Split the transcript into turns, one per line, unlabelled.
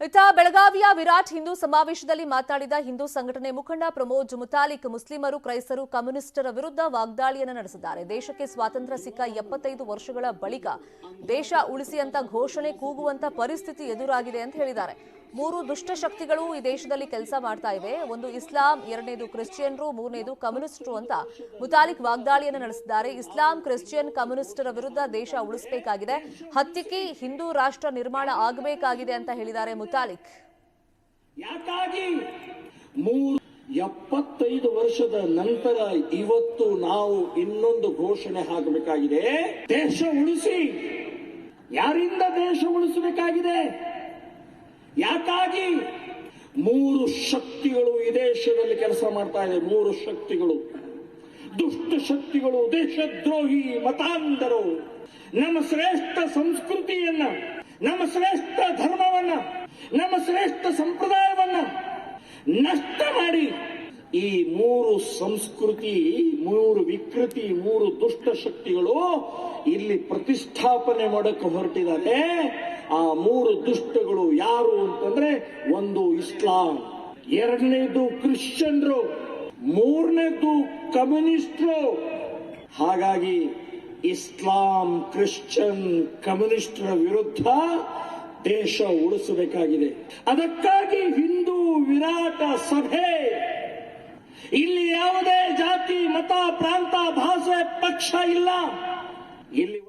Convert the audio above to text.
ಇತ್ತ ಬೆಳಗಾವಿಯ ವಿರಾಟ್ ಹಿಂದೂ ಸಮಾವೇಶದಲ್ಲಿ ಮಾತನಾಡಿದ ಹಿಂದೂ ಸಂಘಟನೆ ಮುಖಂಡ ಪ್ರಮೋದ್ ಮುತಾಲಿಕ್ ಮುಸ್ಲಿಮರು ಕ್ರೈಸ್ತರು ಕಮ್ಯುನಿಸ್ಟರ ವಿರುದ್ಧ ವಾಗ್ದಾಳಿಯನ್ನು ನಡೆಸಿದ್ದಾರೆ. ದೇಶಕ್ಕೆ ಸ್ವಾತಂತ್ರ್ಯ ಸಿಕ್ಕ 75 ವರ್ಷಗಳ ಬಳಿಕ ದೇಶ ಉಳಿಸಿ ಅಂತ ಘೋಷಣೆ ಕೂಗುವಂತ ಪರಿಸ್ಥಿತಿ ಎದುರಾಗಿದೆ ಅಂತ ಹೇಳಿದ್ದಾರೆ. 3 ದುಷ್ಟ ಶಕ್ತಿಗಳು ಈ ದೇಶದಲ್ಲಿ ಕೆಲಸ ಮಾಡ್ತಾ ಇವೆ. ಒಂದು ಇಸ್ಲಾಂ, ಎರಡನೇದು ಕ್ರಿಶ್ಚಿಯನ್ರು, ಮೂರನೇದು ಕಮ್ಯುನಿಸ್ಟರು ಅಂತ ಮುತಾಲಿಕ್ ವಾಗ್ದಾಳಿಯನ್ನು ನಡೆಸಿದ್ದಾರೆ. ಇಸ್ಲಾಂ, ಕ್ರಿಶ್ಚಿಯನ್, ಕಮ್ಯುನಿಸ್ಟರ ವಿರುದ್ಧ ದೇಶ ಉಳಿಸಬೇಕಾಗಿದೆ. ಹತ್ತಿಕ್ಕಿ ಹಿಂದೂ ರಾಷ್ಟ್ರ ನಿರ್ಮಾಣ ಆಗಬೇಕಾಗಿದೆ ಅಂತ ಹೇಳಿದ್ದಾರೆ ಮುತಾಲಿಕ್.
ಯಾಕಾಗಿ 75 ವರ್ಷದ ನಂತರ ಇವತ್ತು ನಾವು ಇನ್ನೊಂದು ಘೋಷಣೆ ಹಾಕಬೇಕಾಗಿದೆ. ದೇಶ ಉಳಿಸಿ. ಯಾರಿಂದ ದೇಶ ಉಳಿಸಬೇಕಾಗಿದೆ? ಯಾಕಾಗಿ 3 ಶಕ್ತಿಗಳು ಈ ದೇಶದಲ್ಲಿ ಕೆಲಸ ಮಾಡ್ತಾ ಇದೆ. 3 ಶಕ್ತಿಗಳು, ದುಷ್ಟ ಶಕ್ತಿಗಳು, ದೇಶದ್ರೋಹಿ ಮತಾಂಧರು ನಮ್ಮ ಶ್ರೇಷ್ಠ ಸಂಸ್ಕೃತಿಯನ್ನ, ನಮ್ಮ ಶ್ರೇಷ್ಠ ಧರ್ಮವನ್ನ, ನಮ್ಮ ಶ್ರೇಷ್ಠ ಸಂಪ್ರದಾಯವನ್ನ ನಷ್ಟ ಮಾಡಿ ಈ 3 ಸಂಸ್ಕೃತಿ, 3 ವಿಕೃತಿ, 3 ದುಷ್ಟ ಶಕ್ತಿಗಳು ಇಲ್ಲಿ ಪ್ರತಿಷ್ಠಾಪನೆ ಮಾಡಕ್ಕೆ ಹೊರಟಿದ್ದಾರೆ. ಆ 3 ದುಷ್ಟಗಳು ಯಾರು ಅಂತಂದ್ರೆ, ಒಂದು ಇಸ್ಲಾಂ, ಎರಡನೇದು ಕ್ರಿಶ್ಚಿಯನ್ರು, ಮೂರನೇದು ಕಮ್ಯುನಿಸ್ಟ್ರು. ಹಾಗಾಗಿ ಇಸ್ಲಾಂ, ಕ್ರಿಶ್ಚಿಯನ್, ಕಮ್ಯುನಿಸ್ಟರ ವಿರುದ್ಧ ದೇಶ ಉಳಿಸಬೇಕಾಗಿದೆ. ಅದಕ್ಕಾಗಿ ಹಿಂದೂ ವಿರಾಟ ಸಭೆ. ಇಲ್ಲಿ ಯಾವುದೇ ಜಾತಿ, ಮತ, ಪ್ರಾಂತ, ಭಾಷೆ, ಪಕ್ಷ ಇಲ್ಲ. ಇಲ್ಲಿ